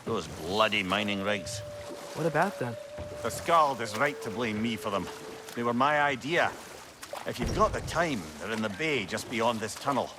Those bloody mining rigs. What about them? The Skald is right to blame me for them. They were my idea. If you've got the time, they're in the bay just beyond this tunnel.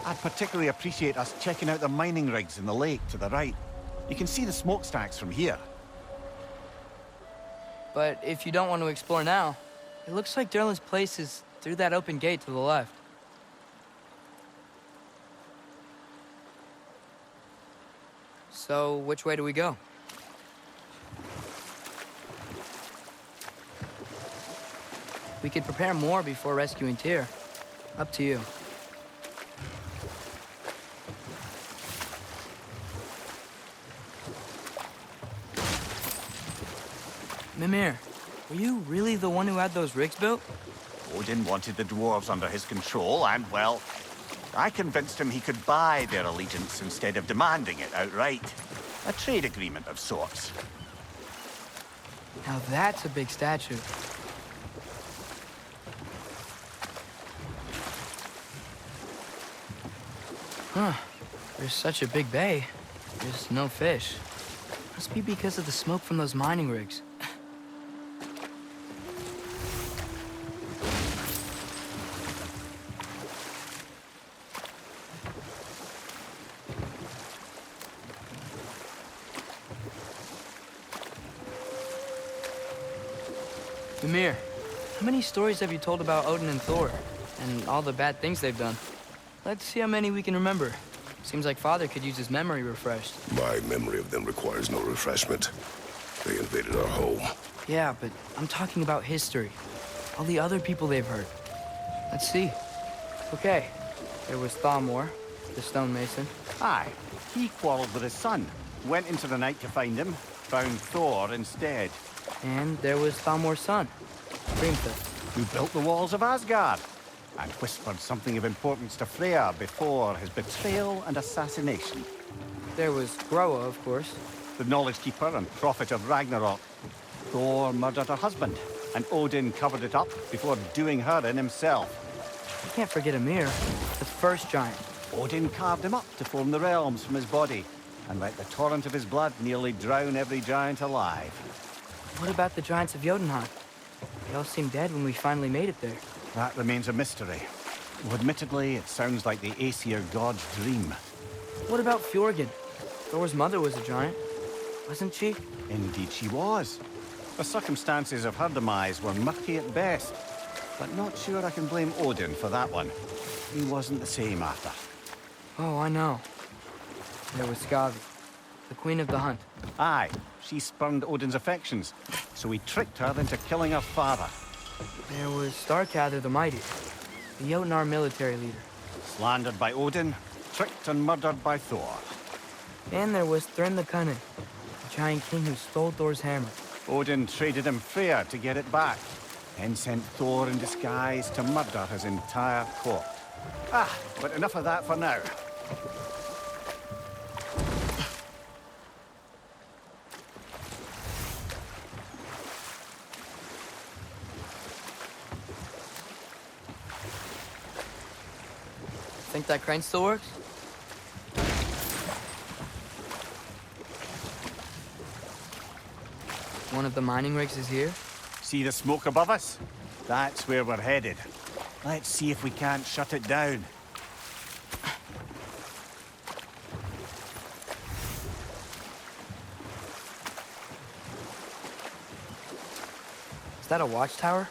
I'd particularly appreciate us checking out the mining rigs in the lake to the right. You can see the smokestacks from here. But if you don't want to explore now, it looks like Durlin's place is through that open gate to the left. So, which way do we go? We could prepare more before rescuing Tyr. Up to you. Mimir, were you really the one who had those rigs built? Odin wanted the dwarves under his control, and, well, I convinced him he could buy their allegiance instead of demanding it outright. A trade agreement of sorts. Now that's a big statue. Huh. There's such a big bay. There's no fish. Must be because of the smoke from those mining rigs. Mimir, how many stories have you told about Odin and Thor? And all the bad things they've done? Let's see how many we can remember. Seems like Father could use his memory refreshed. My memory of them requires no refreshment. They invaded our home. Yeah, but I'm talking about history. All the other people they've hurt. Let's see. Okay, there was Thalmor, the stonemason. Aye, he quarreled with his son. Went into the night to find him, found Thor instead. And there was Thalmor's son, Hrimthur. Who built the walls of Asgard and whispered something of importance to Freya before his betrayal and assassination. There was Groa, of course. The knowledge keeper and prophet of Ragnarok. Thor murdered her husband, and Odin covered it up before doing her in himself. You can't forget Ymir, the first giant. Odin carved him up to form the realms from his body, and let the torrent of his blood nearly drown every giant alive. What about the giants of Jotunheim? They all seemed dead when we finally made it there. That remains a mystery. Though admittedly, it sounds like the Aesir god's dream. What about Fjorgyn? Thor's mother was a giant, wasn't she? Indeed she was. The circumstances of her demise were murky at best, but not sure I can blame Odin for that one. He wasn't the same after. Oh, I know. There was Skavi, the queen of the hunt. Aye, she spurned Odin's affections, so he tricked her into killing her father. There was Starkadr the Mighty, the Jotnar military leader. Slandered by Odin, tricked and murdered by Thor. And there was Thrym the Cunning, the giant king who stole Thor's hammer. Odin traded him Freya to get it back, then sent Thor in disguise to murder his entire court. But enough of that for now. Think that crane still works? One of the mining rigs is here? See the smoke above us? That's where we're headed. Let's see if we can't shut it down. Is that a watchtower?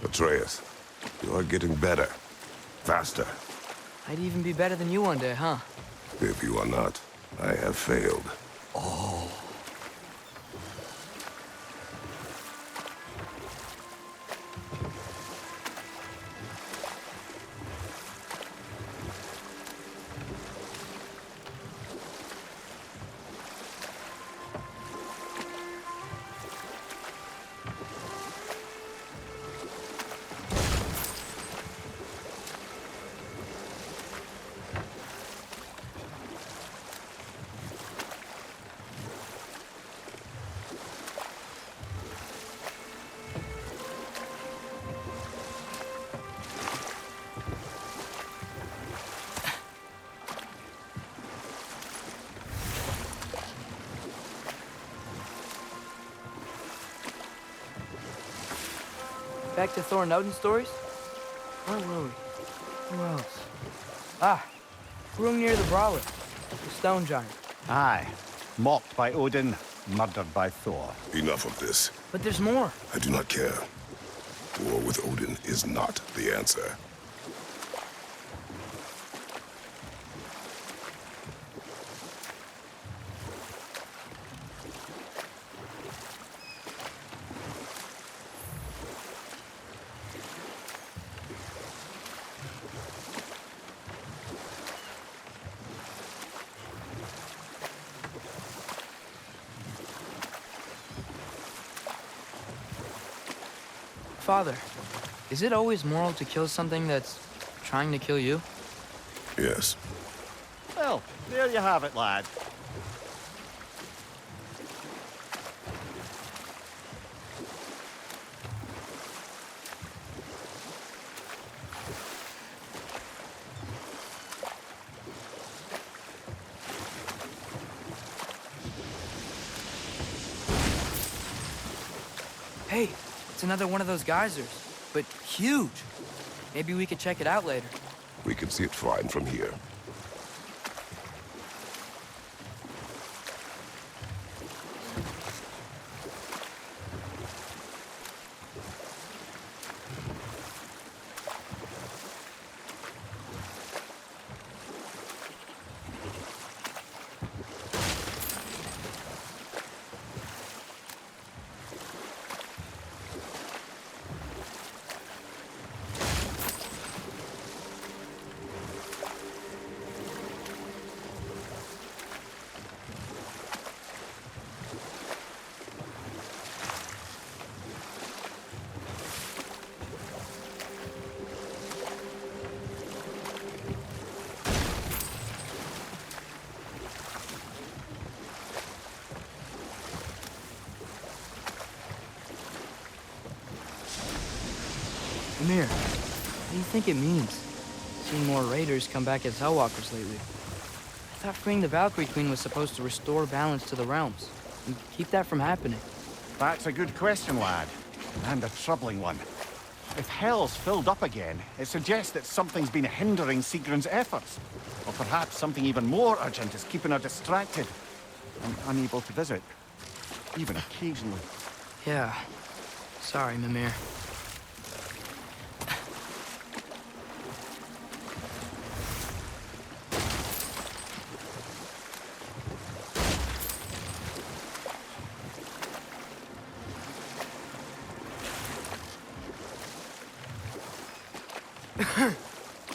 Atreus, you are getting better. Faster. I'd even be better than you one day, huh? If you are not, I have failed. Back to Thor and Odin stories? Where were we? Who else? Ah, Hrungnir the Brawler, the stone giant. Aye. Mocked by Odin, murdered by Thor. Enough of this. But there's more. I do not care. War with Odin is not the answer. Father, is it always moral to kill something that's trying to kill you? Yes. Well, there you have it, lad. Hey, it's another one of those geysers, but huge. Maybe we could check it out later. We can see it fine from here. Mimir, what do you think it means? Seeing more raiders come back as Hellwalkers lately. I thought freeing the Valkyrie Queen was supposed to restore balance to the realms and keep that from happening. That's a good question, lad. And a troubling one. If Hell's filled up again, it suggests that something's been hindering Sigrun's efforts. Or perhaps something even more urgent is keeping her distracted and unable to visit. Even occasionally. Yeah. Sorry, Mimir.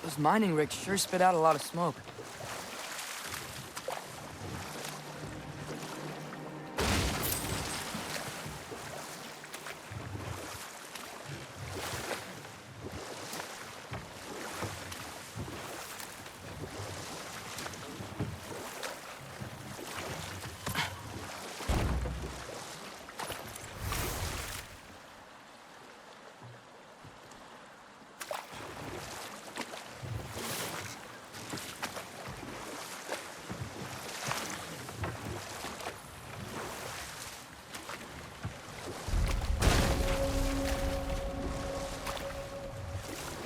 Those mining rigs sure spit out a lot of smoke.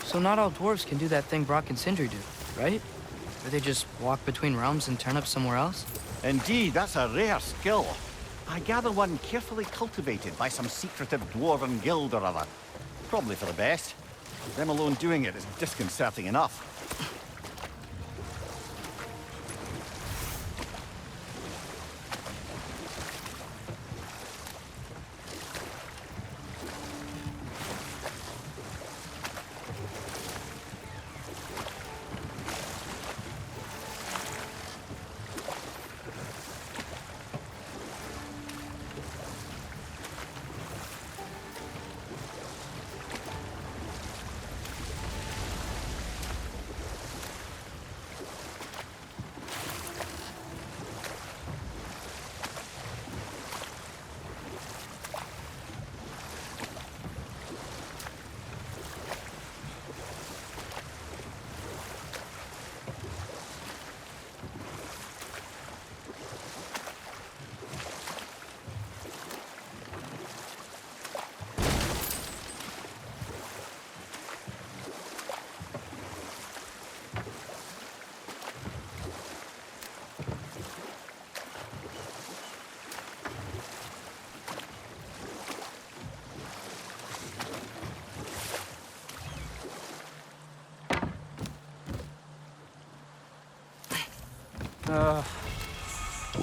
So not all dwarves can do that thing Brock and Sindri do, right? Where they just walk between realms and turn up somewhere else? Indeed, that's a rare skill. I gather one carefully cultivated by some secretive dwarven guild or other. probably for the best. Them alone doing it is disconcerting enough.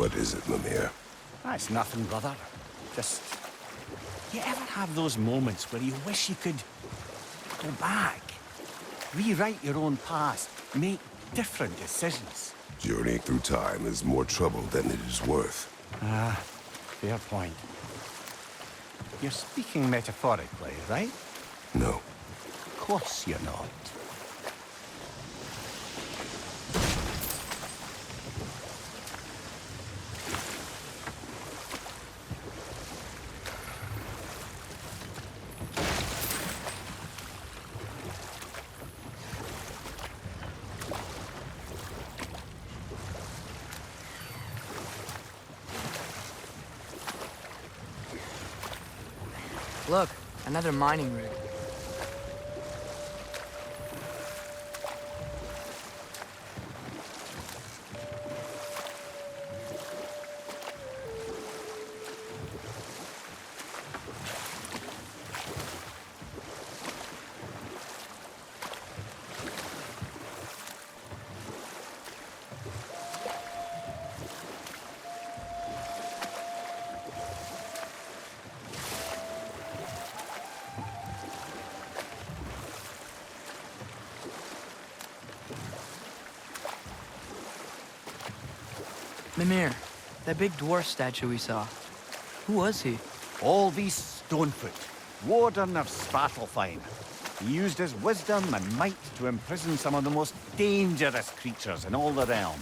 What is it, Mimir? That's nothing, brother. Just... You ever have those moments where you wish you could go back? Rewrite your own past, make different decisions? Journeying through time is more trouble than it is worth. Ah, fair point. You're speaking metaphorically, right? No. Of course you're not. Look, another mining rig. Mimir, that big dwarf statue we saw. Who was he? All these Stonefoot, warden of Svartalfheim. He used his wisdom and might to imprison some of the most dangerous creatures in all the realm.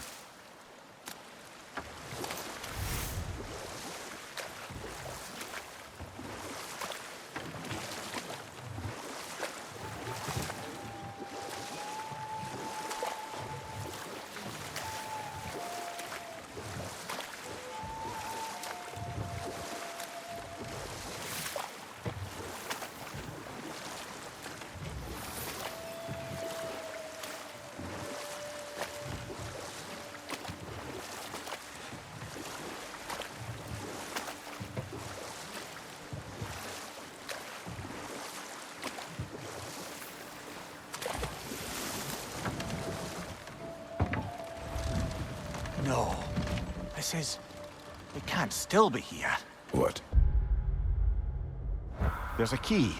No. This is... It can't still be here. What? There's a key.